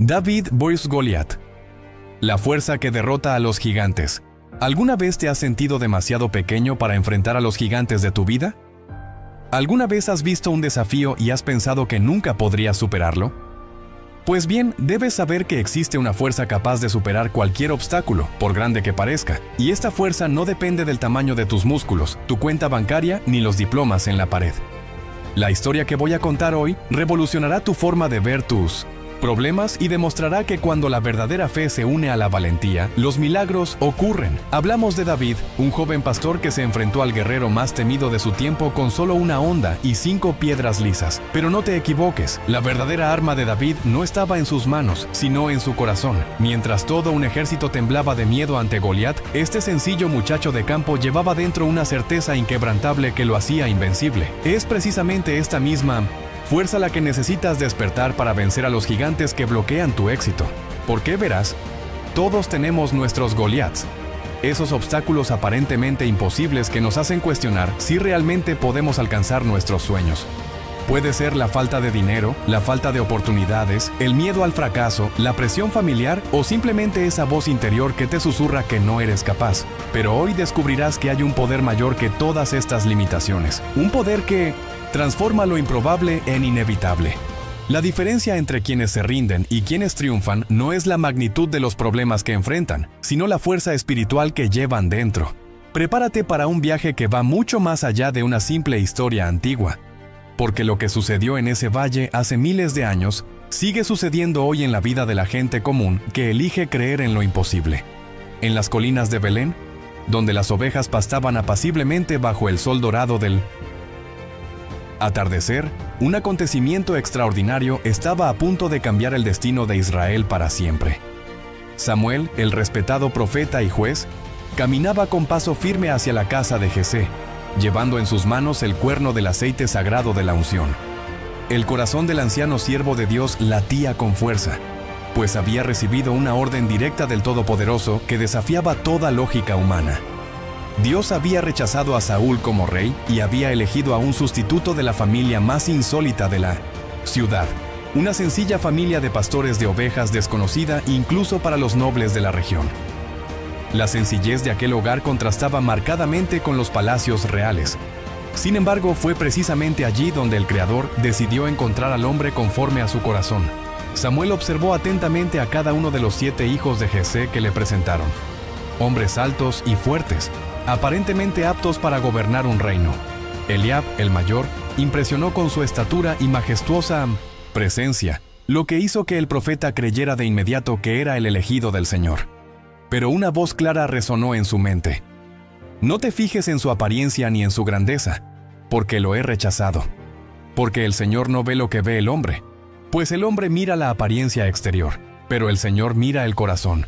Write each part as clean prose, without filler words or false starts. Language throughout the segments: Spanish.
David vs. Goliat. La fuerza que derrota a los gigantes. ¿Alguna vez te has sentido demasiado pequeño para enfrentar a los gigantes de tu vida? ¿Alguna vez has visto un desafío y has pensado que nunca podrías superarlo? Pues bien, debes saber que existe una fuerza capaz de superar cualquier obstáculo, por grande que parezca, y esta fuerza no depende del tamaño de tus músculos, tu cuenta bancaria ni los diplomas en la pared. La historia que voy a contar hoy revolucionará tu forma de ver tus problemas y demostrará que cuando la verdadera fe se une a la valentía, los milagros ocurren. Hablamos de David, un joven pastor que se enfrentó al guerrero más temido de su tiempo con solo una honda y 5 piedras lisas. Pero no te equivoques, la verdadera arma de David no estaba en sus manos, sino en su corazón. Mientras todo un ejército temblaba de miedo ante Goliat, este sencillo muchacho de campo llevaba dentro una certeza inquebrantable que lo hacía invencible. Es precisamente esta misma fuerza la que necesitas despertar para vencer a los gigantes que bloquean tu éxito. Porque verás, todos tenemos nuestros Goliats, esos obstáculos aparentemente imposibles que nos hacen cuestionar si realmente podemos alcanzar nuestros sueños. Puede ser la falta de dinero, la falta de oportunidades, el miedo al fracaso, la presión familiar o simplemente esa voz interior que te susurra que no eres capaz. Pero hoy descubrirás que hay un poder mayor que todas estas limitaciones. Un poder que transforma lo improbable en inevitable. La diferencia entre quienes se rinden y quienes triunfan no es la magnitud de los problemas que enfrentan, sino la fuerza espiritual que llevan dentro. Prepárate para un viaje que va mucho más allá de una simple historia antigua. Porque lo que sucedió en ese valle hace miles de años, sigue sucediendo hoy en la vida de la gente común que elige creer en lo imposible. En las colinas de Belén, donde las ovejas pastaban apaciblemente bajo el sol dorado del atardecer, un acontecimiento extraordinario estaba a punto de cambiar el destino de Israel para siempre. Samuel, el respetado profeta y juez, caminaba con paso firme hacia la casa de Jesé, llevando en sus manos el cuerno del aceite sagrado de la unción. El corazón del anciano siervo de Dios latía con fuerza, pues había recibido una orden directa del Todopoderoso que desafiaba toda lógica humana. Dios había rechazado a Saúl como rey y había elegido a un sustituto de la familia más insólita de la ciudad, una sencilla familia de pastores de ovejas desconocida incluso para los nobles de la región. La sencillez de aquel hogar contrastaba marcadamente con los palacios reales. Sin embargo, fue precisamente allí donde el Creador decidió encontrar al hombre conforme a su corazón. Samuel observó atentamente a cada uno de los 7 hijos de Jesé que le presentaron. Hombres altos y fuertes, aparentemente aptos para gobernar un reino. Eliab, el mayor, impresionó con su estatura y majestuosa presencia, lo que hizo que el profeta creyera de inmediato que era el elegido del Señor. Pero una voz clara resonó en su mente. No te fijes en su apariencia ni en su grandeza, porque lo he rechazado. Porque el Señor no ve lo que ve el hombre, pues el hombre mira la apariencia exterior, pero el Señor mira el corazón.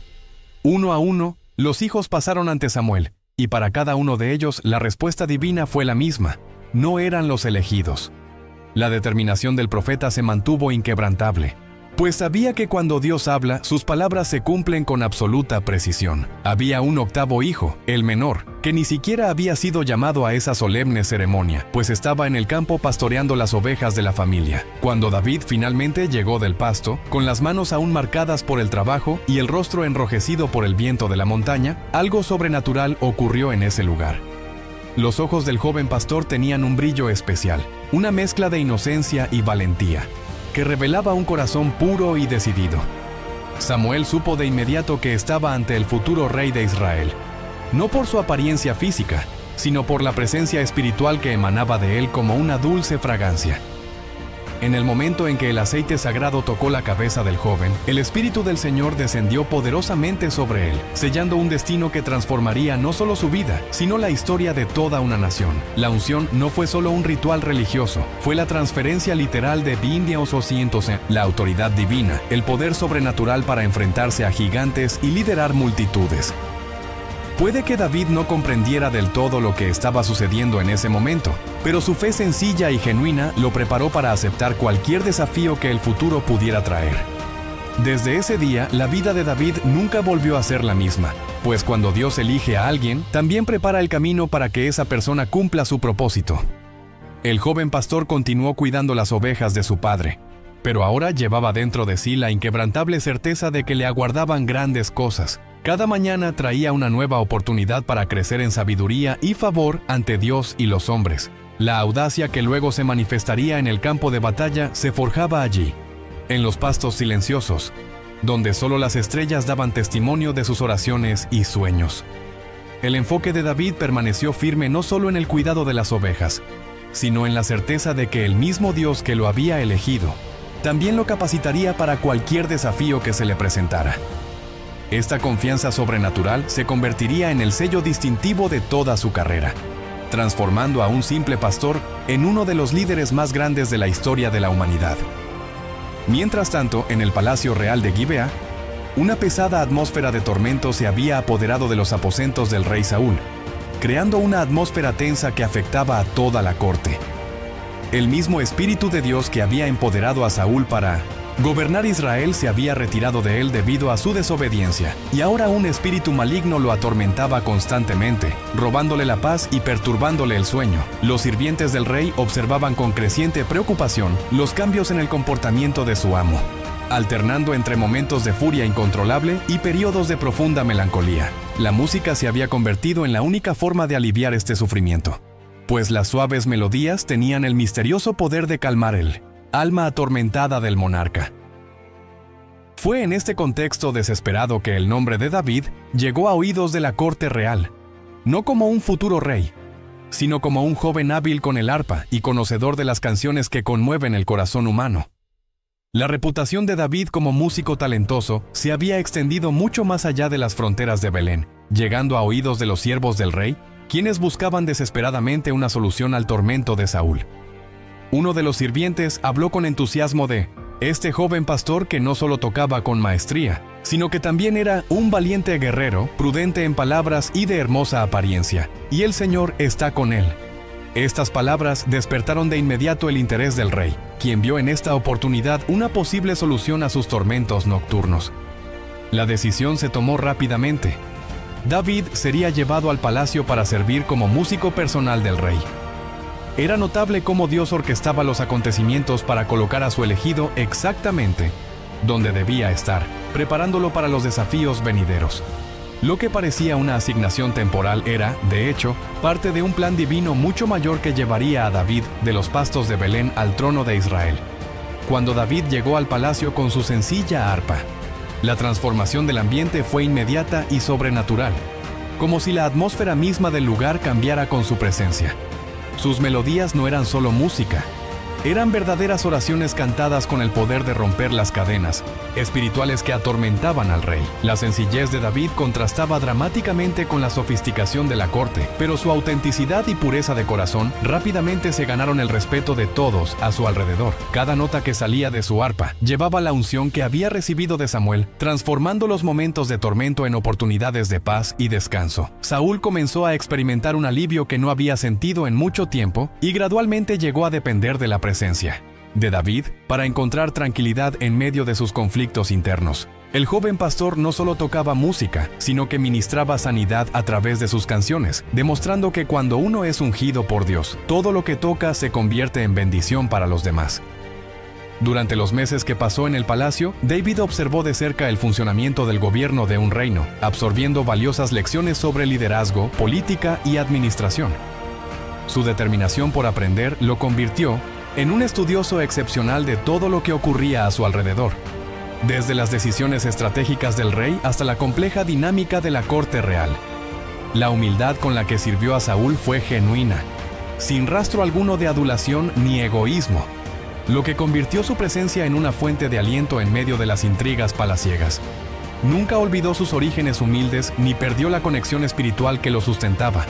Uno a uno, los hijos pasaron ante Samuel, y para cada uno de ellos la respuesta divina fue la misma: no eran los elegidos. La determinación del profeta se mantuvo inquebrantable, pues sabía que cuando Dios habla, sus palabras se cumplen con absoluta precisión. Había un 8º hijo, el menor, que ni siquiera había sido llamado a esa solemne ceremonia, pues estaba en el campo pastoreando las ovejas de la familia. Cuando David finalmente llegó del pasto, con las manos aún marcadas por el trabajo y el rostro enrojecido por el viento de la montaña, algo sobrenatural ocurrió en ese lugar. Los ojos del joven pastor tenían un brillo especial, una mezcla de inocencia y valentía, que revelaba un corazón puro y decidido. Samuel supo de inmediato que estaba ante el futuro rey de Israel, no por su apariencia física, sino por la presencia espiritual que emanaba de él como una dulce fragancia. En el momento en que el aceite sagrado tocó la cabeza del joven, el Espíritu del Señor descendió poderosamente sobre él, sellando un destino que transformaría no solo su vida, sino la historia de toda una nación. La unción no fue solo un ritual religioso, fue la transferencia literal de la autoridad divina, el poder sobrenatural para enfrentarse a gigantes y liderar multitudes. Puede que David no comprendiera del todo lo que estaba sucediendo en ese momento, pero su fe sencilla y genuina lo preparó para aceptar cualquier desafío que el futuro pudiera traer. Desde ese día, la vida de David nunca volvió a ser la misma, pues cuando Dios elige a alguien, también prepara el camino para que esa persona cumpla su propósito. El joven pastor continuó cuidando las ovejas de su padre, pero ahora llevaba dentro de sí la inquebrantable certeza de que le aguardaban grandes cosas. Cada mañana traía una nueva oportunidad para crecer en sabiduría y favor ante Dios y los hombres. La audacia que luego se manifestaría en el campo de batalla se forjaba allí, en los pastos silenciosos, donde solo las estrellas daban testimonio de sus oraciones y sueños. El enfoque de David permaneció firme no solo en el cuidado de las ovejas, sino en la certeza de que el mismo Dios que lo había elegido también lo capacitaría para cualquier desafío que se le presentara. Esta confianza sobrenatural se convertiría en el sello distintivo de toda su carrera, transformando a un simple pastor en uno de los líderes más grandes de la historia de la humanidad. Mientras tanto, en el palacio real de Gibea, una pesada atmósfera de tormento se había apoderado de los aposentos del rey Saúl, creando una atmósfera tensa que afectaba a toda la corte. El mismo Espíritu de Dios que había empoderado a Saúl para gobernar Israel se había retirado de él debido a su desobediencia, y ahora un espíritu maligno lo atormentaba constantemente, robándole la paz y perturbándole el sueño. Los sirvientes del rey observaban con creciente preocupación los cambios en el comportamiento de su amo, alternando entre momentos de furia incontrolable y periodos de profunda melancolía. La música se había convertido en la única forma de aliviar este sufrimiento, pues las suaves melodías tenían el misterioso poder de calmar el alma atormentada del monarca. Fue en este contexto desesperado que el nombre de David llegó a oídos de la corte real, no como un futuro rey, sino como un joven hábil con el arpa y conocedor de las canciones que conmueven el corazón humano. La reputación de David como músico talentoso se había extendido mucho más allá de las fronteras de Belén, llegando a oídos de los siervos del rey, quienes buscaban desesperadamente una solución al tormento de Saúl. Uno de los sirvientes habló con entusiasmo de este joven pastor que no solo tocaba con maestría, sino que también era un valiente guerrero, prudente en palabras y de hermosa apariencia, y el Señor está con él. Estas palabras despertaron de inmediato el interés del rey, quien vio en esta oportunidad una posible solución a sus tormentos nocturnos. La decisión se tomó rápidamente. David sería llevado al palacio para servir como músico personal del rey. Era notable cómo Dios orquestaba los acontecimientos para colocar a su elegido exactamente donde debía estar, preparándolo para los desafíos venideros. Lo que parecía una asignación temporal era, de hecho, parte de un plan divino mucho mayor que llevaría a David de los pastos de Belén al trono de Israel. Cuando David llegó al palacio con su sencilla arpa, la transformación del ambiente fue inmediata y sobrenatural, como si la atmósfera misma del lugar cambiara con su presencia. Sus melodías no eran solo música, eran verdaderas oraciones cantadas con el poder de romper las cadenas espirituales que atormentaban al rey. La sencillez de David contrastaba dramáticamente con la sofisticación de la corte, pero su autenticidad y pureza de corazón rápidamente se ganaron el respeto de todos a su alrededor. Cada nota que salía de su arpa llevaba la unción que había recibido de Samuel, transformando los momentos de tormento en oportunidades de paz y descanso. Saúl comenzó a experimentar un alivio que no había sentido en mucho tiempo y gradualmente llegó a depender de la presencia de David para encontrar tranquilidad en medio de sus conflictos internos. El joven pastor no solo tocaba música, sino que ministraba sanidad a través de sus canciones, demostrando que cuando uno es ungido por Dios, todo lo que toca se convierte en bendición para los demás. Durante los meses que pasó en el palacio, David observó de cerca el funcionamiento del gobierno de un reino, absorbiendo valiosas lecciones sobre liderazgo, política y administración. Su determinación por aprender lo convirtió en un estudioso excepcional de todo lo que ocurría a su alrededor, desde las decisiones estratégicas del rey hasta la compleja dinámica de la corte real. La humildad con la que sirvió a Saúl fue genuina, sin rastro alguno de adulación ni egoísmo, lo que convirtió su presencia en una fuente de aliento en medio de las intrigas palaciegas. Nunca olvidó sus orígenes humildes ni perdió la conexión espiritual que lo sustentaba,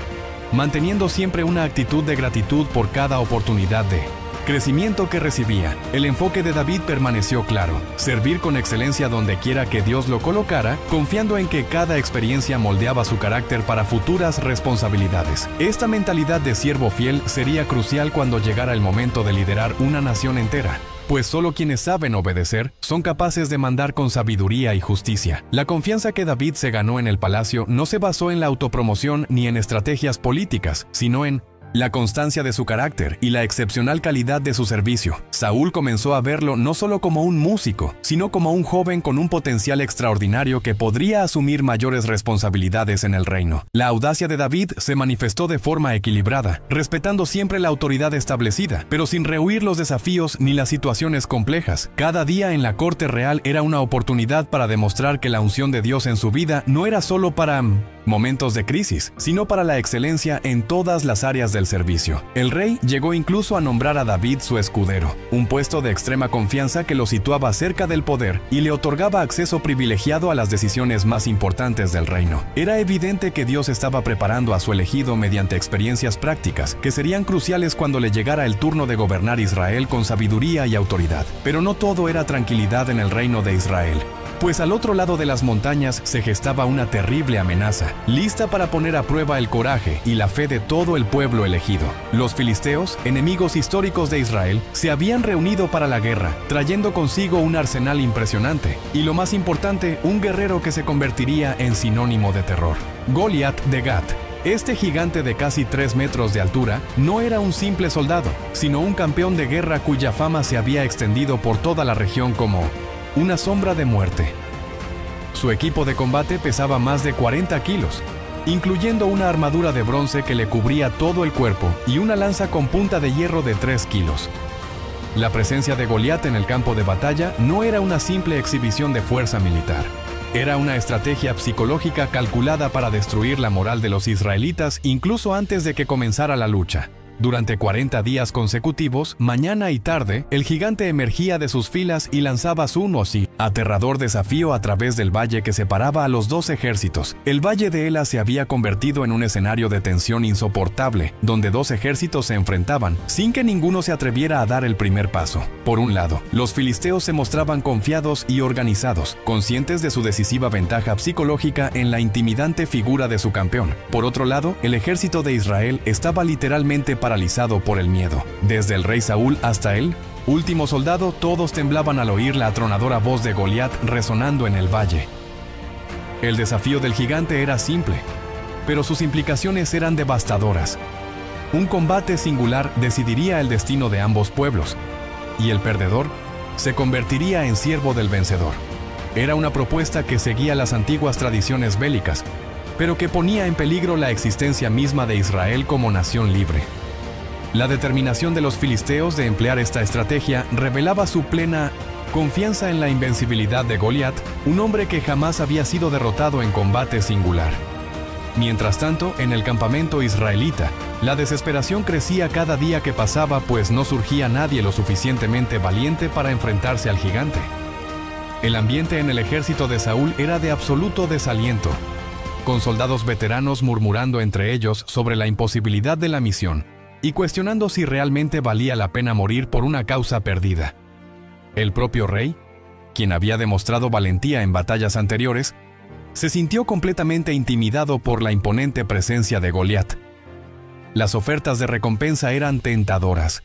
manteniendo siempre una actitud de gratitud por cada oportunidad de crecimiento que recibía. El enfoque de David permaneció claro: servir con excelencia donde quiera que Dios lo colocara, confiando en que cada experiencia moldeaba su carácter para futuras responsabilidades. Esta mentalidad de siervo fiel sería crucial cuando llegara el momento de liderar una nación entera, pues solo quienes saben obedecer son capaces de mandar con sabiduría y justicia. La confianza que David se ganó en el palacio no se basó en la autopromoción ni en estrategias políticas, sino en la constancia de su carácter y la excepcional calidad de su servicio. Saúl comenzó a verlo no solo como un músico, sino como un joven con un potencial extraordinario que podría asumir mayores responsabilidades en el reino. La audacia de David se manifestó de forma equilibrada, respetando siempre la autoridad establecida, pero sin rehuir los desafíos ni las situaciones complejas. Cada día en la corte real era una oportunidad para demostrar que la unción de Dios en su vida no era solo para momentos de crisis, sino para la excelencia en todas las áreas del servicio. El rey llegó incluso a nombrar a David su escudero, un puesto de extrema confianza que lo situaba cerca del poder y le otorgaba acceso privilegiado a las decisiones más importantes del reino. Era evidente que Dios estaba preparando a su elegido mediante experiencias prácticas que serían cruciales cuando le llegara el turno de gobernar Israel con sabiduría y autoridad. Pero no todo era tranquilidad en el reino de Israel, pues al otro lado de las montañas se gestaba una terrible amenaza, lista para poner a prueba el coraje y la fe de todo el pueblo elegido. Los filisteos, enemigos históricos de Israel, se habían reunido para la guerra, trayendo consigo un arsenal impresionante, y lo más importante, un guerrero que se convertiría en sinónimo de terror: Goliat de Gat. Este gigante de casi 3 metros de altura no era un simple soldado, sino un campeón de guerra cuya fama se había extendido por toda la región como una sombra de muerte. Su equipo de combate pesaba más de 40 kilos, incluyendo una armadura de bronce que le cubría todo el cuerpo y una lanza con punta de hierro de 3 kilos. La presencia de Goliat en el campo de batalla no era una simple exhibición de fuerza militar. Era una estrategia psicológica calculada para destruir la moral de los israelitas incluso antes de que comenzara la lucha. Durante 40 días consecutivos, mañana y tarde, el gigante emergía de sus filas y lanzaba su aterrador desafío a través del valle que separaba a los dos ejércitos. El valle de Ela se había convertido en un escenario de tensión insoportable, donde dos ejércitos se enfrentaban, sin que ninguno se atreviera a dar el primer paso. Por un lado, los filisteos se mostraban confiados y organizados, conscientes de su decisiva ventaja psicológica en la intimidante figura de su campeón. Por otro lado, el ejército de Israel estaba literalmente paralizado por el miedo. Desde el rey Saúl hasta él, último soldado, todos temblaban al oír la atronadora voz de Goliat resonando en el valle. El desafío del gigante era simple, pero sus implicaciones eran devastadoras. Un combate singular decidiría el destino de ambos pueblos, y el perdedor se convertiría en siervo del vencedor. Era una propuesta que seguía las antiguas tradiciones bélicas, pero que ponía en peligro la existencia misma de Israel como nación libre. La determinación de los filisteos de emplear esta estrategia revelaba su plena confianza en la invencibilidad de Goliat, un hombre que jamás había sido derrotado en combate singular. Mientras tanto, en el campamento israelita, la desesperación crecía cada día que pasaba, pues no surgía nadie lo suficientemente valiente para enfrentarse al gigante. El ambiente en el ejército de Saúl era de absoluto desaliento, con soldados veteranos murmurando entre ellos sobre la imposibilidad de la misión y cuestionando si realmente valía la pena morir por una causa perdida. El propio rey, quien había demostrado valentía en batallas anteriores, se sintió completamente intimidado por la imponente presencia de Goliat. Las ofertas de recompensa eran tentadoras.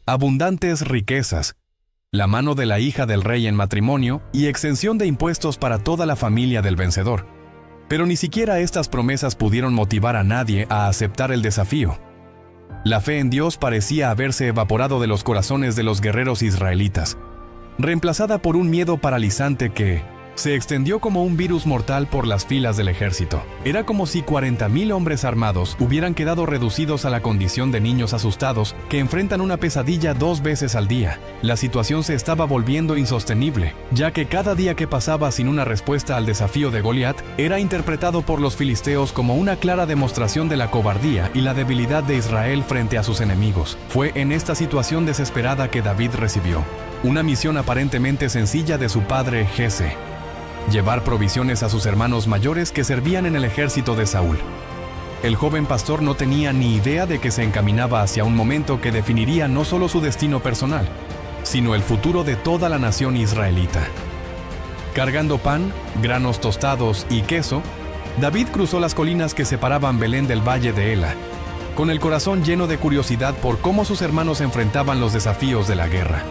Abundantes riquezas, la mano de la hija del rey en matrimonio y exención de impuestos para toda la familia del vencedor. Pero ni siquiera estas promesas pudieron motivar a nadie a aceptar el desafío. La fe en Dios parecía haberse evaporado de los corazones de los guerreros israelitas, reemplazada por un miedo paralizante que se extendió como un virus mortal por las filas del ejército. Era como si 40,000 hombres armados hubieran quedado reducidos a la condición de niños asustados que enfrentan una pesadilla 2 veces al día. La situación se estaba volviendo insostenible, ya que cada día que pasaba sin una respuesta al desafío de Goliat era interpretado por los filisteos como una clara demostración de la cobardía y la debilidad de Israel frente a sus enemigos. Fue en esta situación desesperada que David recibió una misión aparentemente sencilla de su padre Jesse: llevar provisiones a sus hermanos mayores que servían en el ejército de Saúl. El joven pastor no tenía ni idea de que se encaminaba hacia un momento que definiría no solo su destino personal, sino el futuro de toda la nación israelita. Cargando pan, granos tostados y queso, David cruzó las colinas que separaban Belén del valle de Ela, con el corazón lleno de curiosidad por cómo sus hermanos enfrentaban los desafíos de la guerra.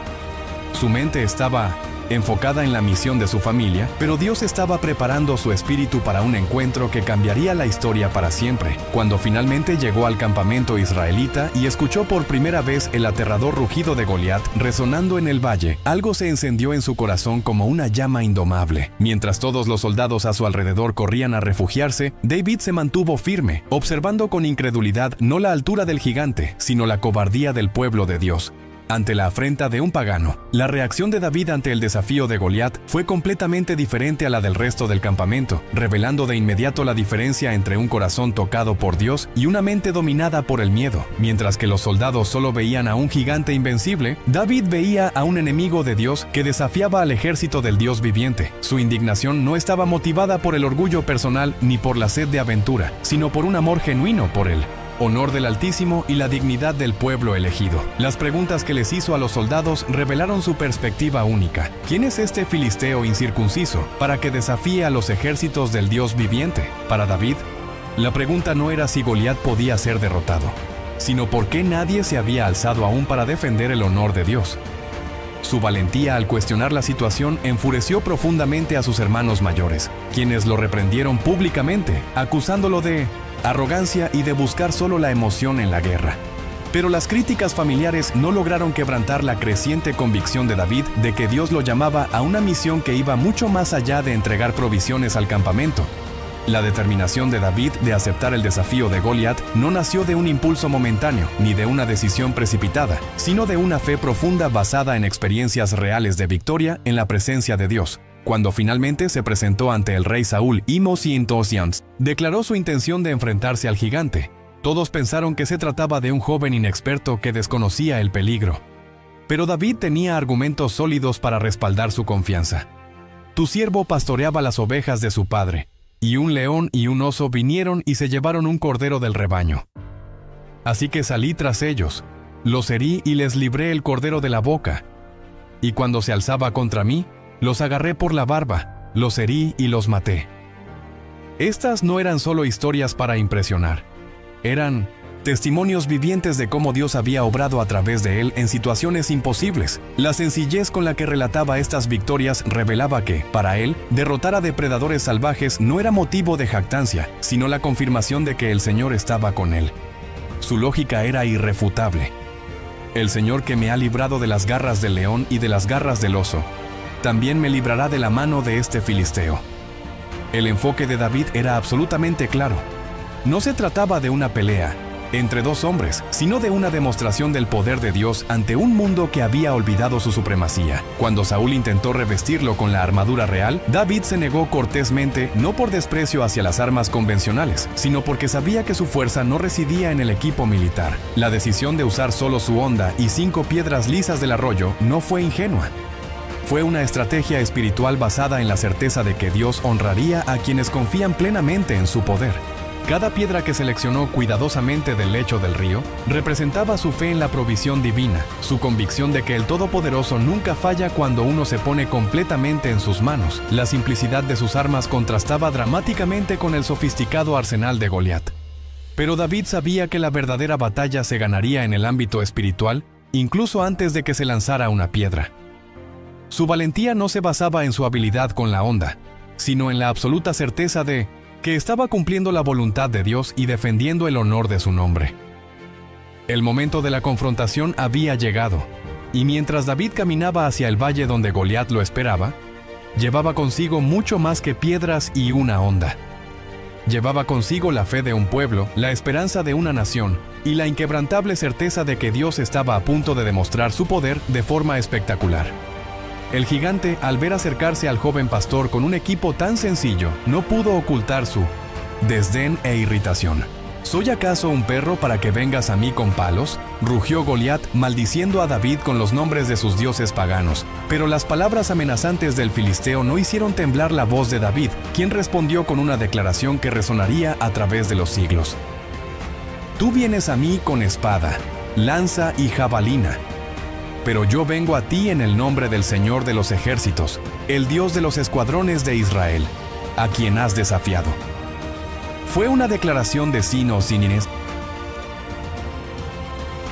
Su mente estaba enfocada en la misión de su familia, pero Dios estaba preparando su espíritu para un encuentro que cambiaría la historia para siempre. Cuando finalmente llegó al campamento israelita y escuchó por primera vez el aterrador rugido de Goliat resonando en el valle, algo se encendió en su corazón como una llama indomable. Mientras todos los soldados a su alrededor corrían a refugiarse, David se mantuvo firme, observando con incredulidad no la altura del gigante, sino la cobardía del pueblo de Dios. Ante la afrenta de un pagano, la reacción de David ante el desafío de Goliat fue completamente diferente a la del resto del campamento, revelando de inmediato la diferencia entre un corazón tocado por Dios y una mente dominada por el miedo. Mientras que los soldados solo veían a un gigante invencible, David veía a un enemigo de Dios que desafiaba al ejército del Dios viviente. Su indignación no estaba motivada por el orgullo personal ni por la sed de aventura, sino por un amor genuino por él, honor del Altísimo y la dignidad del pueblo elegido. Las preguntas que les hizo a los soldados revelaron su perspectiva única. ¿Quién es este filisteo incircunciso para que desafíe a los ejércitos del Dios viviente? Para David, la pregunta no era si Goliat podía ser derrotado, sino por qué nadie se había alzado aún para defender el honor de Dios. Su valentía al cuestionar la situación enfureció profundamente a sus hermanos mayores, quienes lo reprendieron públicamente, acusándolo de arrogancia y de buscar solo la emoción en la guerra. Pero las críticas familiares no lograron quebrantar la creciente convicción de David de que Dios lo llamaba a una misión que iba mucho más allá de entregar provisiones al campamento. La determinación de David de aceptar el desafío de Goliat no nació de un impulso momentáneo ni de una decisión precipitada, sino de una fe profunda basada en experiencias reales de victoria en la presencia de Dios. Cuando finalmente se presentó ante el rey Saúl y Mosín-Tosians, declaró su intención de enfrentarse al gigante. Todos pensaron que se trataba de un joven inexperto que desconocía el peligro. Pero David tenía argumentos sólidos para respaldar su confianza. Tu siervo pastoreaba las ovejas de su padre, y un león y un oso vinieron y se llevaron un cordero del rebaño. Así que salí tras ellos, los herí y les libré el cordero de la boca. Y cuando se alzaba contra mí, los agarré por la barba, los herí y los maté. Estas no eran solo historias para impresionar. Eran testimonios vivientes de cómo Dios había obrado a través de él en situaciones imposibles. La sencillez con la que relataba estas victorias revelaba que, para él, derrotar a depredadores salvajes no era motivo de jactancia, sino la confirmación de que el Señor estaba con él. Su lógica era irrefutable. El Señor que me ha librado de las garras del león y de las garras del oso, también me librará de la mano de este filisteo. El enfoque de David era absolutamente claro. No se trataba de una pelea entre dos hombres, sino de una demostración del poder de Dios ante un mundo que había olvidado su supremacía. Cuando Saúl intentó revestirlo con la armadura real, David se negó cortésmente, no por desprecio hacia las armas convencionales, sino porque sabía que su fuerza no residía en el equipo militar. La decisión de usar solo su honda y 5 piedras lisas del arroyo no fue ingenua. Fue una estrategia espiritual basada en la certeza de que Dios honraría a quienes confían plenamente en su poder. Cada piedra que seleccionó cuidadosamente del lecho del río representaba su fe en la provisión divina, su convicción de que el Todopoderoso nunca falla cuando uno se pone completamente en sus manos. La simplicidad de sus armas contrastaba dramáticamente con el sofisticado arsenal de Goliat. Pero David sabía que la verdadera batalla se ganaría en el ámbito espiritual, incluso antes de que se lanzara una piedra. Su valentía no se basaba en su habilidad con la honda, sino en la absoluta certeza de que estaba cumpliendo la voluntad de Dios y defendiendo el honor de su nombre. El momento de la confrontación había llegado, y mientras David caminaba hacia el valle donde Goliat lo esperaba, llevaba consigo mucho más que piedras y una honda. Llevaba consigo la fe de un pueblo, la esperanza de una nación y la inquebrantable certeza de que Dios estaba a punto de demostrar su poder de forma espectacular. El gigante, al ver acercarse al joven pastor con un equipo tan sencillo, no pudo ocultar su desdén e irritación. ¿Soy acaso un perro para que vengas a mí con palos?, rugió Goliat, maldiciendo a David con los nombres de sus dioses paganos. Pero las palabras amenazantes del filisteo no hicieron temblar la voz de David, quien respondió con una declaración que resonaría a través de los siglos. Tú vienes a mí con espada, lanza y jabalina, pero yo vengo a ti en el nombre del Señor de los ejércitos, el Dios de los escuadrones de Israel, a quien has desafiado. Fue una declaración de sí o sí.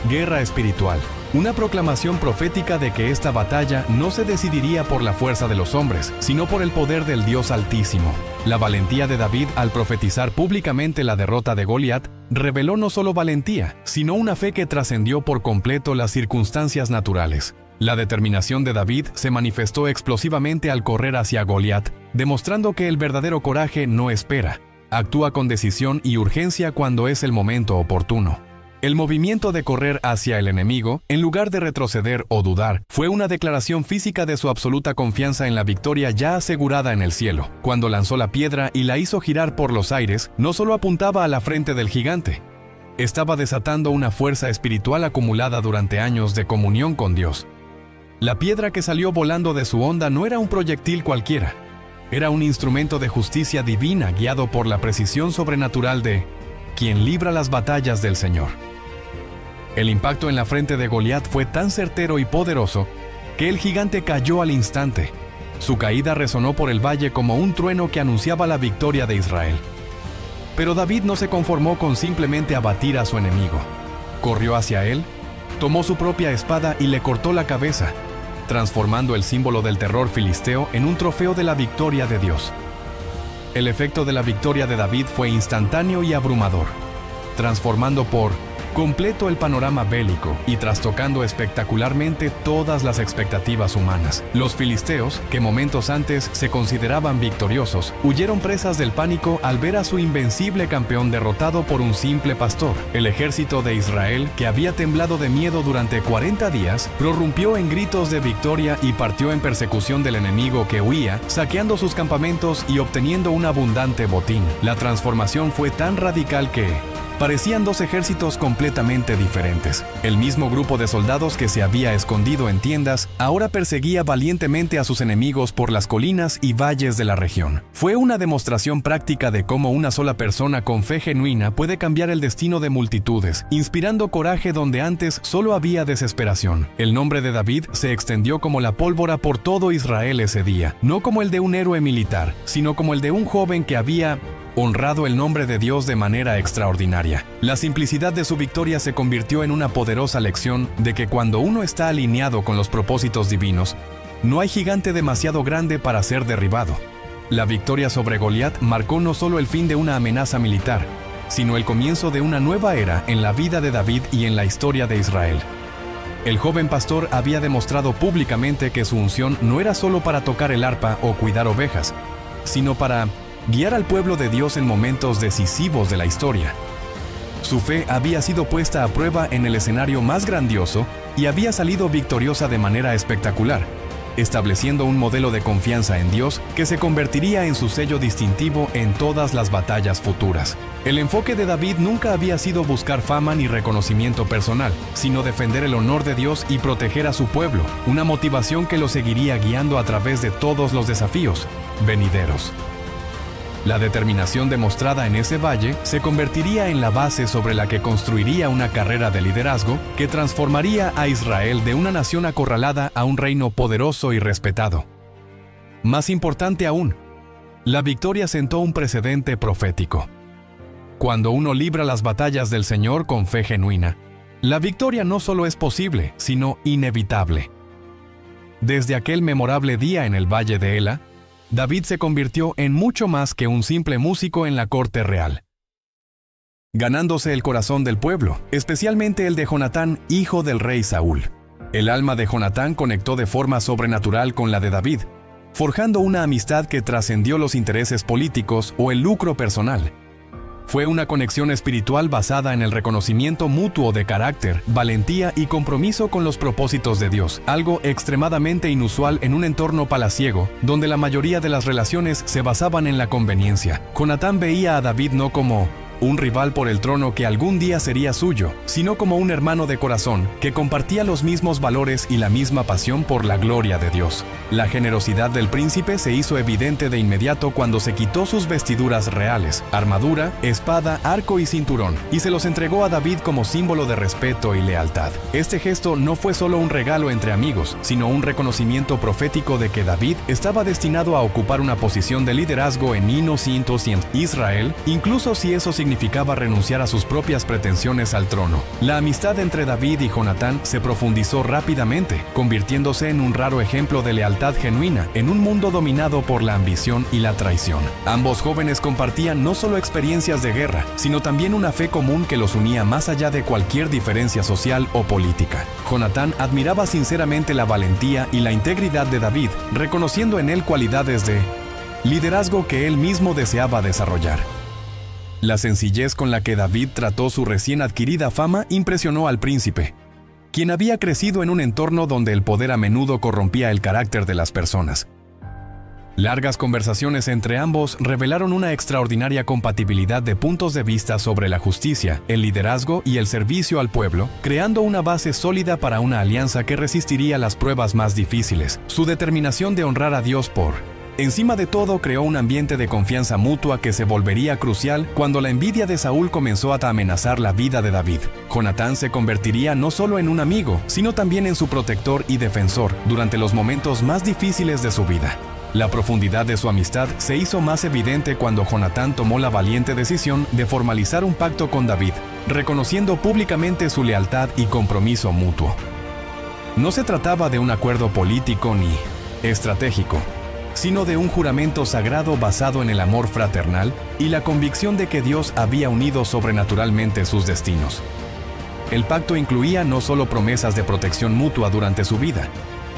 Guerra espiritual. una proclamación profética de que esta batalla no se decidiría por la fuerza de los hombres, sino por el poder del Dios Altísimo. La valentía de David al profetizar públicamente la derrota de Goliat reveló no solo valentía, sino una fe que trascendió por completo las circunstancias naturales. La determinación de David se manifestó explosivamente al correr hacia Goliat, demostrando que el verdadero coraje no espera, actúa con decisión y urgencia cuando es el momento oportuno. El movimiento de correr hacia el enemigo, en lugar de retroceder o dudar, fue una declaración física de su absoluta confianza en la victoria ya asegurada en el cielo. Cuando lanzó la piedra y la hizo girar por los aires, no solo apuntaba a la frente del gigante, estaba desatando una fuerza espiritual acumulada durante años de comunión con Dios. La piedra que salió volando de su honda no era un proyectil cualquiera. Era un instrumento de justicia divina guiado por la precisión sobrenatural de quien libra las batallas del Señor. El impacto en la frente de Goliat fue tan certero y poderoso que el gigante cayó al instante. Su caída resonó por el valle como un trueno que anunciaba la victoria de Israel. Pero David no se conformó con simplemente abatir a su enemigo. Corrió hacia él, tomó su propia espada y le cortó la cabeza, transformando el símbolo del terror filisteo en un trofeo de la victoria de Dios. El efecto de la victoria de David fue instantáneo y abrumador, transformando por completo el panorama bélico y trastocando espectacularmente todas las expectativas humanas. Los filisteos, que momentos antes se consideraban victoriosos, huyeron presas del pánico al ver a su invencible campeón derrotado por un simple pastor. El ejército de Israel, que había temblado de miedo durante 40 días, prorrumpió en gritos de victoria y partió en persecución del enemigo que huía, saqueando sus campamentos y obteniendo un abundante botín. La transformación fue tan radical que parecían dos ejércitos completamente diferentes. El mismo grupo de soldados que se había escondido en tiendas ahora perseguía valientemente a sus enemigos por las colinas y valles de la región. Fue una demostración práctica de cómo una sola persona con fe genuina puede cambiar el destino de multitudes, inspirando coraje donde antes solo había desesperación. El nombre de David se extendió como la pólvora por todo Israel ese día, no como el de un héroe militar, sino como el de un joven que había honrado el nombre de Dios de manera extraordinaria. La simplicidad de su victoria se convirtió en una poderosa lección de que cuando uno está alineado con los propósitos divinos, no hay gigante demasiado grande para ser derribado. La victoria sobre Goliat marcó no solo el fin de una amenaza militar, sino el comienzo de una nueva era en la vida de David y en la historia de Israel. El joven pastor había demostrado públicamente que su unción no era solo para tocar el arpa o cuidar ovejas, sino para guiar al pueblo de Dios en momentos decisivos de la historia. Su fe había sido puesta a prueba en el escenario más grandioso y había salido victoriosa de manera espectacular, estableciendo un modelo de confianza en Dios que se convertiría en su sello distintivo en todas las batallas futuras. El enfoque de David nunca había sido buscar fama ni reconocimiento personal, sino defender el honor de Dios y proteger a su pueblo, una motivación que lo seguiría guiando a través de todos los desafíos venideros. La determinación demostrada en ese valle se convertiría en la base sobre la que construiría una carrera de liderazgo que transformaría a Israel de una nación acorralada a un reino poderoso y respetado. Más importante aún, la victoria sentó un precedente profético. Cuando uno libra las batallas del Señor con fe genuina, la victoria no solo es posible, sino inevitable. Desde aquel memorable día en el valle de Ela, David se convirtió en mucho más que un simple músico en la corte real, ganándose el corazón del pueblo, especialmente el de Jonatán, hijo del rey Saúl. El alma de Jonatán conectó de forma sobrenatural con la de David, forjando una amistad que trascendió los intereses políticos o el lucro personal. Fue una conexión espiritual basada en el reconocimiento mutuo de carácter, valentía y compromiso con los propósitos de Dios, algo extremadamente inusual en un entorno palaciego, donde la mayoría de las relaciones se basaban en la conveniencia. Jonatán veía a David no como un rival por el trono que algún día sería suyo, sino como un hermano de corazón que compartía los mismos valores y la misma pasión por la gloria de Dios. La generosidad del príncipe se hizo evidente de inmediato cuando se quitó sus vestiduras reales, armadura, espada, arco y cinturón, y se los entregó a David como símbolo de respeto y lealtad. Este gesto no fue solo un regalo entre amigos, sino un reconocimiento profético de que David estaba destinado a ocupar una posición de liderazgo en Israel, incluso si eso significaba significaba renunciar a sus propias pretensiones al trono. La amistad entre David y Jonatán se profundizó rápidamente, convirtiéndose en un raro ejemplo de lealtad genuina en un mundo dominado por la ambición y la traición. Ambos jóvenes compartían no solo experiencias de guerra, sino también una fe común que los unía más allá de cualquier diferencia social o política. Jonatán admiraba sinceramente la valentía y la integridad de David, reconociendo en él cualidades de liderazgo que él mismo deseaba desarrollar. La sencillez con la que David trató su recién adquirida fama impresionó al príncipe, quien había crecido en un entorno donde el poder a menudo corrompía el carácter de las personas. Largas conversaciones entre ambos revelaron una extraordinaria compatibilidad de puntos de vista sobre la justicia, el liderazgo y el servicio al pueblo, creando una base sólida para una alianza que resistiría las pruebas más difíciles. Su determinación de honrar a Dios por encima de todo creó un ambiente de confianza mutua que se volvería crucial cuando la envidia de Saúl comenzó a amenazar la vida de David. Jonatán se convertiría no solo en un amigo, sino también en su protector y defensor durante los momentos más difíciles de su vida. La profundidad de su amistad se hizo más evidente cuando Jonatán tomó la valiente decisión de formalizar un pacto con David, reconociendo públicamente su lealtad y compromiso mutuo. No se trataba de un acuerdo político ni estratégico, sino de un juramento sagrado basado en el amor fraternal y la convicción de que Dios había unido sobrenaturalmente sus destinos. El pacto incluía no solo promesas de protección mutua durante su vida,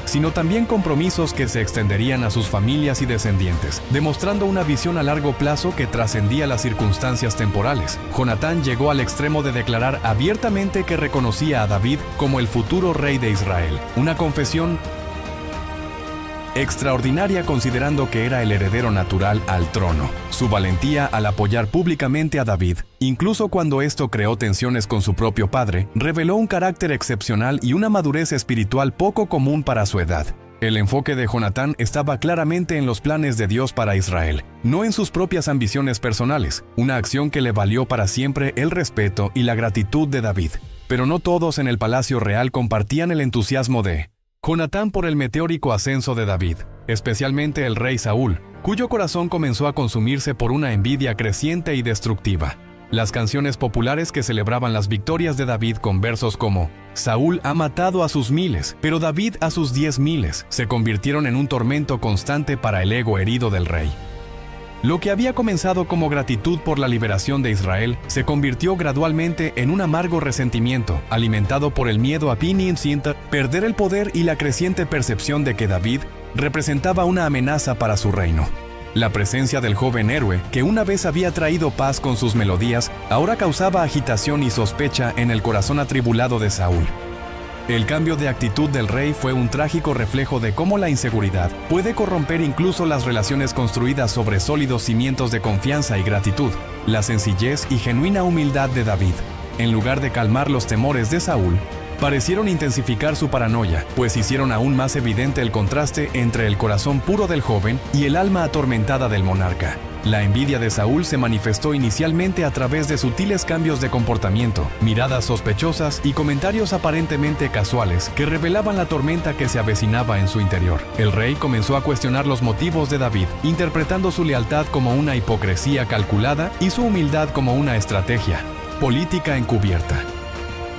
sino también compromisos que se extenderían a sus familias y descendientes, demostrando una visión a largo plazo que trascendía las circunstancias temporales. Jonatán llegó al extremo de declarar abiertamente que reconocía a David como el futuro rey de Israel, una confesión extraordinaria considerando que era el heredero natural al trono. Su valentía al apoyar públicamente a David, incluso cuando esto creó tensiones con su propio padre, reveló un carácter excepcional y una madurez espiritual poco común para su edad. El enfoque de Jonatán estaba claramente en los planes de Dios para Israel, no en sus propias ambiciones personales, una acción que le valió para siempre el respeto y la gratitud de David. Pero no todos en el palacio real compartían el entusiasmo de Jonatán por el meteórico ascenso de David, especialmente el rey Saúl, cuyo corazón comenzó a consumirse por una envidia creciente y destructiva. Las canciones populares que celebraban las victorias de David con versos como Saúl ha matado a sus miles, pero David a sus 10,000, se convirtieron en un tormento constante para el ego herido del rey. Lo que había comenzado como gratitud por la liberación de Israel se convirtió gradualmente en un amargo resentimiento, alimentado por el miedo a perder el poder y la creciente percepción de que David representaba una amenaza para su reino. La presencia del joven héroe, que una vez había traído paz con sus melodías, ahora causaba agitación y sospecha en el corazón atribulado de Saúl. El cambio de actitud del rey fue un trágico reflejo de cómo la inseguridad puede corromper incluso las relaciones construidas sobre sólidos cimientos de confianza y gratitud. La sencillez y genuina humildad de David, en lugar de calmar los temores de Saúl, parecieron intensificar su paranoia, pues hicieron aún más evidente el contraste entre el corazón puro del joven y el alma atormentada del monarca. La envidia de Saúl se manifestó inicialmente a través de sutiles cambios de comportamiento, miradas sospechosas y comentarios aparentemente casuales que revelaban la tormenta que se avecinaba en su interior. El rey comenzó a cuestionar los motivos de David, interpretando su lealtad como una hipocresía calculada y su humildad como una estrategia política encubierta.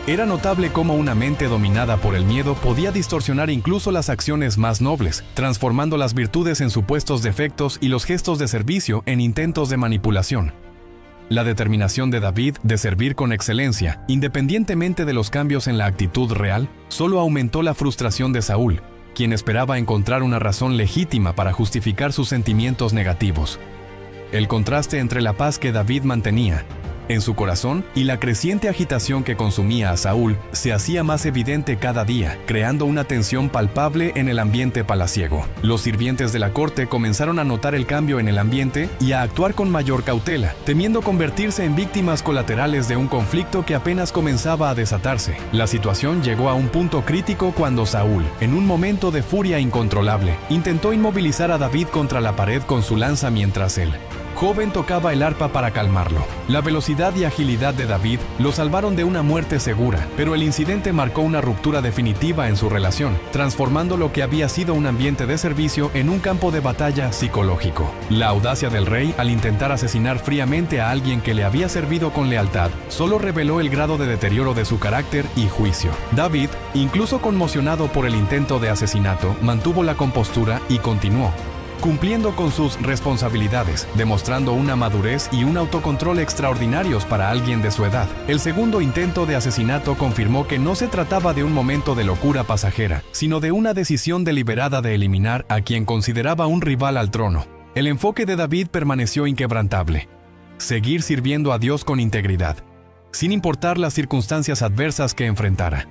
Era notable cómo una mente dominada por el miedo podía distorsionar incluso las acciones más nobles, transformando las virtudes en supuestos defectos y los gestos de servicio en intentos de manipulación. La determinación de David de servir con excelencia, independientemente de los cambios en la actitud real, solo aumentó la frustración de Saúl, quien esperaba encontrar una razón legítima para justificar sus sentimientos negativos. El contraste entre la paz que David mantenía en su corazón y la creciente agitación que consumía a Saúl se hacía más evidente cada día, creando una tensión palpable en el ambiente palaciego. Los sirvientes de la corte comenzaron a notar el cambio en el ambiente y a actuar con mayor cautela, temiendo convertirse en víctimas colaterales de un conflicto que apenas comenzaba a desatarse. La situación llegó a un punto crítico cuando Saúl, en un momento de furia incontrolable, intentó inmovilizar a David contra la pared con su lanza mientras él joven tocaba el arpa para calmarlo. La velocidad y agilidad de David lo salvaron de una muerte segura, pero el incidente marcó una ruptura definitiva en su relación, transformando lo que había sido un ambiente de servicio en un campo de batalla psicológico. La audacia del rey al intentar asesinar fríamente a alguien que le había servido con lealtad solo reveló el grado de deterioro de su carácter y juicio. David, incluso conmocionado por el intento de asesinato, mantuvo la compostura y continuó, cumpliendo con sus responsabilidades, demostrando una madurez y un autocontrol extraordinarios para alguien de su edad. El segundo intento de asesinato confirmó que no se trataba de un momento de locura pasajera, sino de una decisión deliberada de eliminar a quien consideraba un rival al trono. El enfoque de David permaneció inquebrantable: seguir sirviendo a Dios con integridad, sin importar las circunstancias adversas que enfrentara.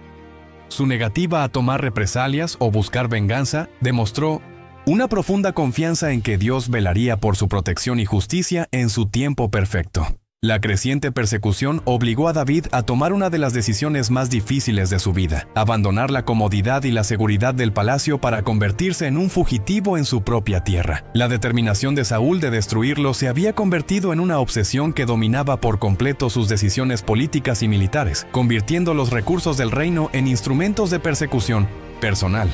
Su negativa a tomar represalias o buscar venganza demostró una profunda confianza en que Dios velaría por su protección y justicia en su tiempo perfecto. La creciente persecución obligó a David a tomar una de las decisiones más difíciles de su vida: abandonar la comodidad y la seguridad del palacio para convertirse en un fugitivo en su propia tierra. La determinación de Saúl de destruirlo se había convertido en una obsesión que dominaba por completo sus decisiones políticas y militares, convirtiendo los recursos del reino en instrumentos de persecución personal.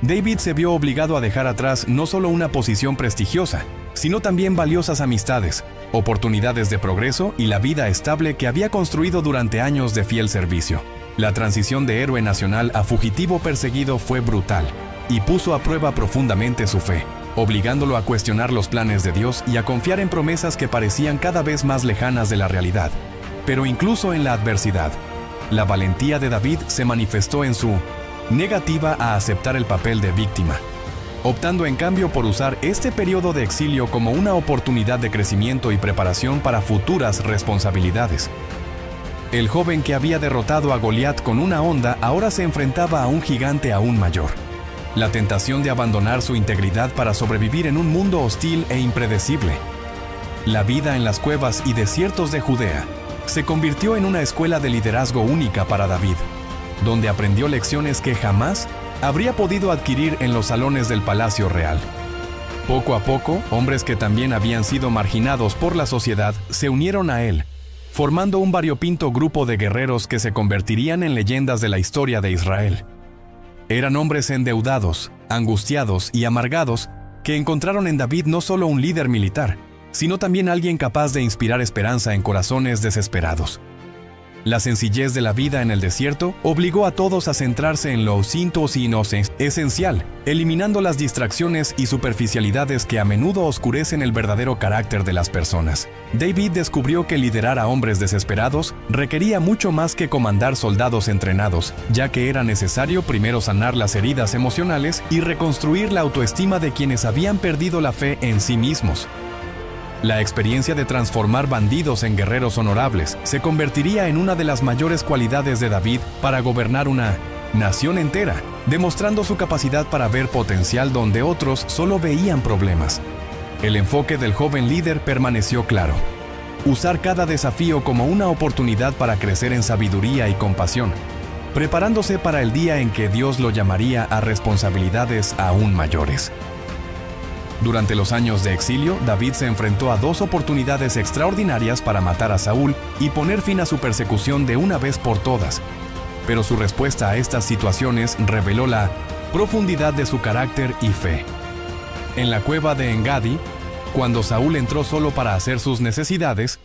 David se vio obligado a dejar atrás no solo una posición prestigiosa, sino también valiosas amistades, oportunidades de progreso y la vida estable que había construido durante años de fiel servicio. La transición de héroe nacional a fugitivo perseguido fue brutal y puso a prueba profundamente su fe, obligándolo a cuestionar los planes de Dios y a confiar en promesas que parecían cada vez más lejanas de la realidad. Pero incluso en la adversidad, la valentía de David se manifestó en su negativa a aceptar el papel de víctima, optando en cambio por usar este periodo de exilio como una oportunidad de crecimiento y preparación para futuras responsabilidades. El joven que había derrotado a Goliat con una honda ahora se enfrentaba a un gigante aún mayor. La tentación de abandonar su integridad para sobrevivir en un mundo hostil e impredecible. La vida en las cuevas y desiertos de Judea se convirtió en una escuela de liderazgo única para David, donde aprendió lecciones que jamás habría podido adquirir en los salones del palacio real. Poco a poco, hombres que también habían sido marginados por la sociedad se unieron a él, formando un variopinto grupo de guerreros que se convertirían en leyendas de la historia de Israel. Eran hombres endeudados, angustiados y amargados que encontraron en David no solo un líder militar, sino también alguien capaz de inspirar esperanza en corazones desesperados. La sencillez de la vida en el desierto obligó a todos a centrarse en lo esencial, eliminando las distracciones y superficialidades que a menudo oscurecen el verdadero carácter de las personas. David descubrió que liderar a hombres desesperados requería mucho más que comandar soldados entrenados, ya que era necesario primero sanar las heridas emocionales y reconstruir la autoestima de quienes habían perdido la fe en sí mismos. La experiencia de transformar bandidos en guerreros honorables se convertiría en una de las mayores cualidades de David para gobernar una nación entera, demostrando su capacidad para ver potencial donde otros solo veían problemas. El enfoque del joven líder permaneció claro: usar cada desafío como una oportunidad para crecer en sabiduría y compasión, preparándose para el día en que Dios lo llamaría a responsabilidades aún mayores. Durante los años de exilio, David se enfrentó a dos oportunidades extraordinarias para matar a Saúl y poner fin a su persecución de una vez por todas. Pero su respuesta a estas situaciones reveló la profundidad de su carácter y fe. En la cueva de Engadi, cuando Saúl entró solo para hacer sus necesidades,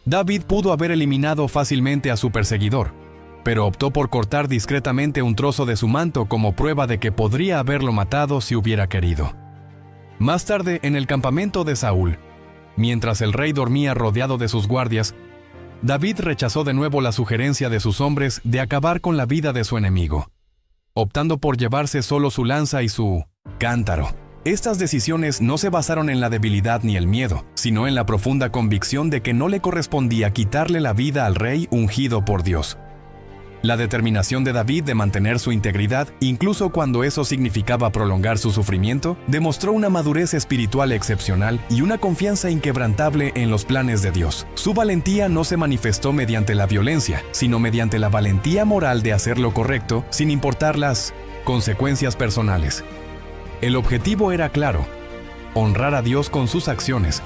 David pudo haber eliminado fácilmente a su perseguidor, pero optó por cortar discretamente un trozo de su manto como prueba de que podría haberlo matado si hubiera querido. Más tarde, en el campamento de Saúl, mientras el rey dormía rodeado de sus guardias, David rechazó de nuevo la sugerencia de sus hombres de acabar con la vida de su enemigo, optando por llevarse solo su lanza y su cántaro. Estas decisiones no se basaron en la debilidad ni el miedo, sino en la profunda convicción de que no le correspondía quitarle la vida al rey ungido por Dios. La determinación de David de mantener su integridad, incluso cuando eso significaba prolongar su sufrimiento, demostró una madurez espiritual excepcional y una confianza inquebrantable en los planes de Dios. Su valentía no se manifestó mediante la violencia, sino mediante la valentía moral de hacer lo correcto sin importar las consecuencias personales. El objetivo era claro: honrar a Dios con sus acciones,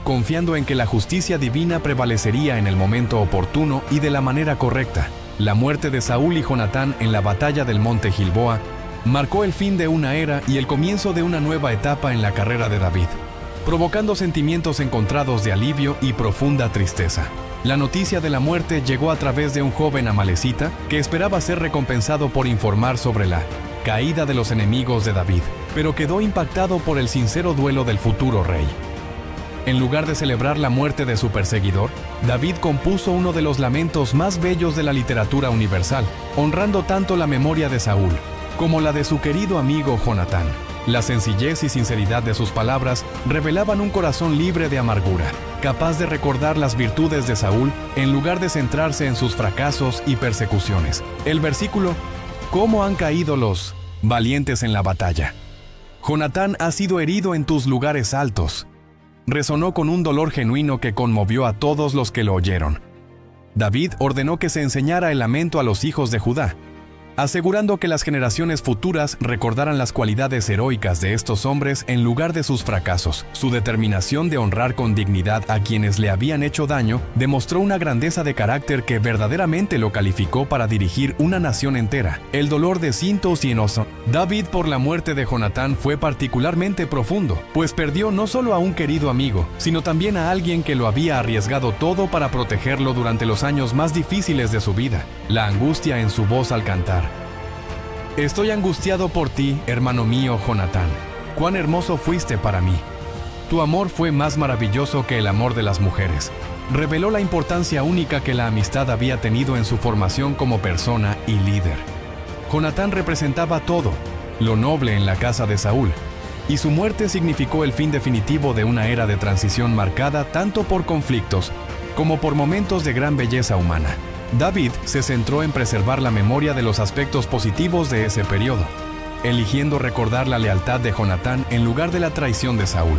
confiando en que la justicia divina prevalecería en el momento oportuno y de la manera correcta. La muerte de Saúl y Jonatán en la batalla del monte Gilboa marcó el fin de una era y el comienzo de una nueva etapa en la carrera de David, provocando sentimientos encontrados de alivio y profunda tristeza. La noticia de la muerte llegó a través de un joven amalecita que esperaba ser recompensado por informar sobre la caída de los enemigos de David, pero quedó impactado por el sincero duelo del futuro rey. En lugar de celebrar la muerte de su perseguidor, David compuso uno de los lamentos más bellos de la literatura universal, honrando tanto la memoria de Saúl como la de su querido amigo Jonatán. La sencillez y sinceridad de sus palabras revelaban un corazón libre de amargura, capaz de recordar las virtudes de Saúl en lugar de centrarse en sus fracasos y persecuciones. El versículo: ¿cómo han caído los valientes en la batalla? Jonatán ha sido herido en tus lugares altos. Resonó con un dolor genuino que conmovió a todos los que lo oyeron. David ordenó que se enseñara el lamento a los hijos de Judá, asegurando que las generaciones futuras recordaran las cualidades heroicas de estos hombres en lugar de sus fracasos. Su determinación de honrar con dignidad a quienes le habían hecho daño demostró una grandeza de carácter que verdaderamente lo calificó para dirigir una nación entera. El dolor de cientos y enoso David por la muerte de Jonatán fue particularmente profundo, pues perdió no solo a un querido amigo, sino también a alguien que lo había arriesgado todo para protegerlo durante los años más difíciles de su vida. La angustia en su voz al cantar: estoy angustiado por ti, hermano mío Jonatán. Cuán hermoso fuiste para mí. Tu amor fue más maravilloso que el amor de las mujeres. Reveló la importancia única que la amistad había tenido en su formación como persona y líder. Jonatán representaba todo, lo noble en la casa de Saúl, y su muerte significó el fin definitivo de una era de transición marcada tanto por conflictos como por momentos de gran belleza humana. David se centró en preservar la memoria de los aspectos positivos de ese periodo, eligiendo recordar la lealtad de Jonatán en lugar de la traición de Saúl.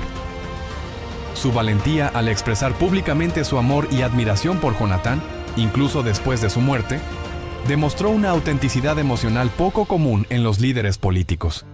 Su valentía al expresar públicamente su amor y admiración por Jonatán, incluso después de su muerte, demostró una autenticidad emocional poco común en los líderes políticos.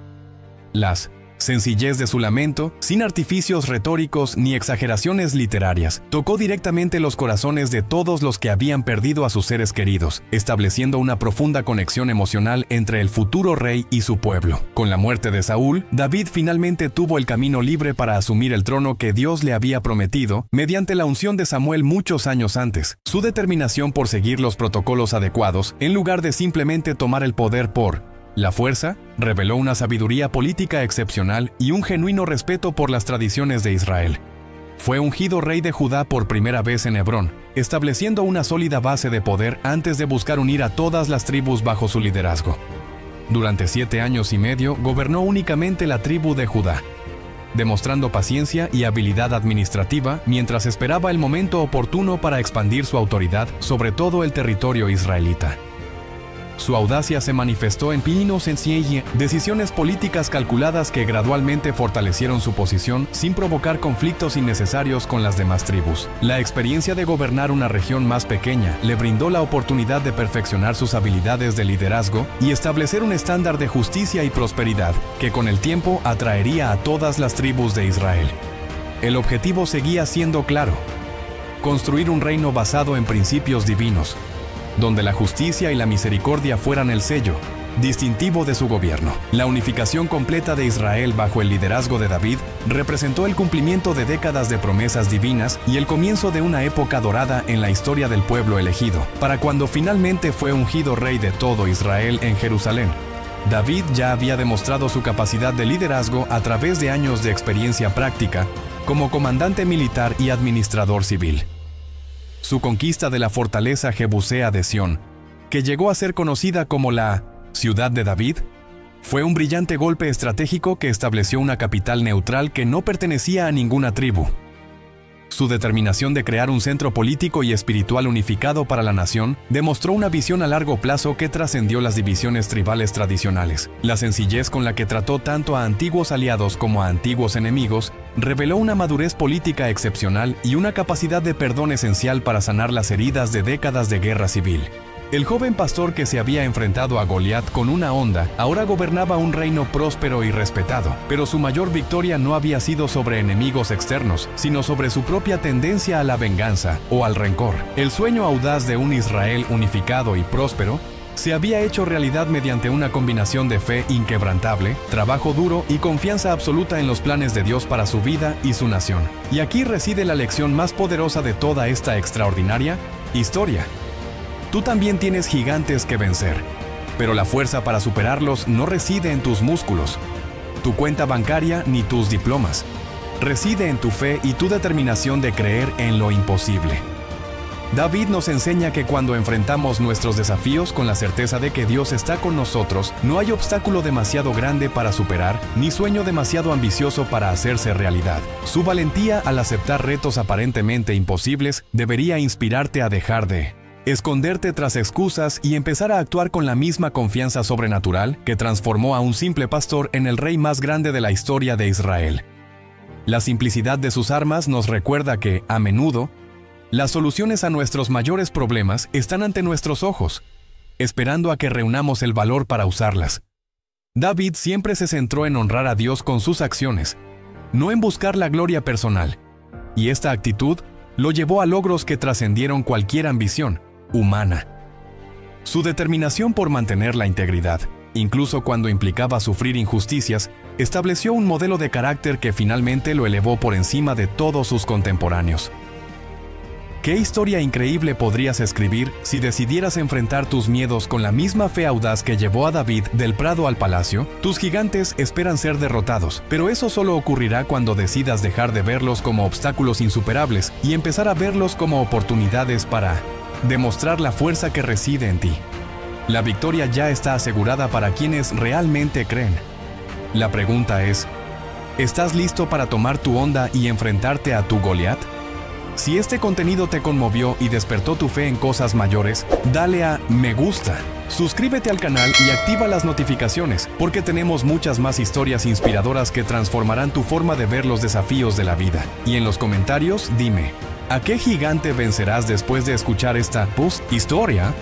La sencillez de su lamento, sin artificios retóricos ni exageraciones literarias, tocó directamente los corazones de todos los que habían perdido a sus seres queridos, estableciendo una profunda conexión emocional entre el futuro rey y su pueblo. Con la muerte de Saúl, David finalmente tuvo el camino libre para asumir el trono que Dios le había prometido mediante la unción de Samuel muchos años antes. Su determinación por seguir los protocolos adecuados, en lugar de simplemente tomar el poder por la fuerza, reveló una sabiduría política excepcional y un genuino respeto por las tradiciones de Israel. Fue ungido rey de Judá por primera vez en Hebrón, estableciendo una sólida base de poder antes de buscar unir a todas las tribus bajo su liderazgo. Durante 7 años y medio gobernó únicamente la tribu de Judá, demostrando paciencia y habilidad administrativa mientras esperaba el momento oportuno para expandir su autoridad sobre todo el territorio israelita. Su audacia se manifestó en pinos sencillas, decisiones políticas calculadas que gradualmente fortalecieron su posición sin provocar conflictos innecesarios con las demás tribus. La experiencia de gobernar una región más pequeña le brindó la oportunidad de perfeccionar sus habilidades de liderazgo y establecer un estándar de justicia y prosperidad que con el tiempo atraería a todas las tribus de Israel. El objetivo seguía siendo claro: construir un reino basado en principios divinos, donde la justicia y la misericordia fueran el sello distintivo de su gobierno. La unificación completa de Israel bajo el liderazgo de David representó el cumplimiento de décadas de promesas divinas y el comienzo de una época dorada en la historia del pueblo elegido. Para cuando finalmente fue ungido rey de todo Israel en Jerusalén, David ya había demostrado su capacidad de liderazgo a través de años de experiencia práctica como comandante militar y administrador civil. Su conquista de la fortaleza jebusea de Sión, que llegó a ser conocida como la Ciudad de David, fue un brillante golpe estratégico que estableció una capital neutral que no pertenecía a ninguna tribu. Su determinación de crear un centro político y espiritual unificado para la nación demostró una visión a largo plazo que trascendió las divisiones tribales tradicionales. La sencillez con la que trató tanto a antiguos aliados como a antiguos enemigos reveló una madurez política excepcional y una capacidad de perdón esencial para sanar las heridas de décadas de guerra civil. El joven pastor que se había enfrentado a Goliat con una honda, ahora gobernaba un reino próspero y respetado, pero su mayor victoria no había sido sobre enemigos externos, sino sobre su propia tendencia a la venganza o al rencor. El sueño audaz de un Israel unificado y próspero se había hecho realidad mediante una combinación de fe inquebrantable, trabajo duro y confianza absoluta en los planes de Dios para su vida y su nación. Y aquí reside la lección más poderosa de toda esta extraordinaria historia. Tú también tienes gigantes que vencer, pero la fuerza para superarlos no reside en tus músculos, tu cuenta bancaria ni tus diplomas. Reside en tu fe y tu determinación de creer en lo imposible. David nos enseña que cuando enfrentamos nuestros desafíos con la certeza de que Dios está con nosotros, no hay obstáculo demasiado grande para superar, ni sueño demasiado ambicioso para hacerse realidad. Su valentía al aceptar retos aparentemente imposibles debería inspirarte a dejar de esconderte tras excusas y empezar a actuar con la misma confianza sobrenatural que transformó a un simple pastor en el rey más grande de la historia de Israel. La simplicidad de sus armas nos recuerda que, a menudo, las soluciones a nuestros mayores problemas están ante nuestros ojos, esperando a que reunamos el valor para usarlas. David siempre se centró en honrar a Dios con sus acciones, no en buscar la gloria personal, y esta actitud lo llevó a logros que trascendieron cualquier ambición humana. Su determinación por mantener la integridad, incluso cuando implicaba sufrir injusticias, estableció un modelo de carácter que finalmente lo elevó por encima de todos sus contemporáneos. ¿Qué historia increíble podrías escribir si decidieras enfrentar tus miedos con la misma fe audaz que llevó a David del prado al palacio? Tus gigantes esperan ser derrotados, pero eso solo ocurrirá cuando decidas dejar de verlos como obstáculos insuperables y empezar a verlos como oportunidades para demostrar la fuerza que reside en ti. La victoria ya está asegurada para quienes realmente creen. La pregunta es, ¿estás listo para tomar tu onda y enfrentarte a tu Goliat? Si este contenido te conmovió y despertó tu fe en cosas mayores, dale a me gusta, suscríbete al canal y activa las notificaciones, porque tenemos muchas más historias inspiradoras que transformarán tu forma de ver los desafíos de la vida. Y en los comentarios dime, ¿a qué gigante vencerás después de escuchar esta historia?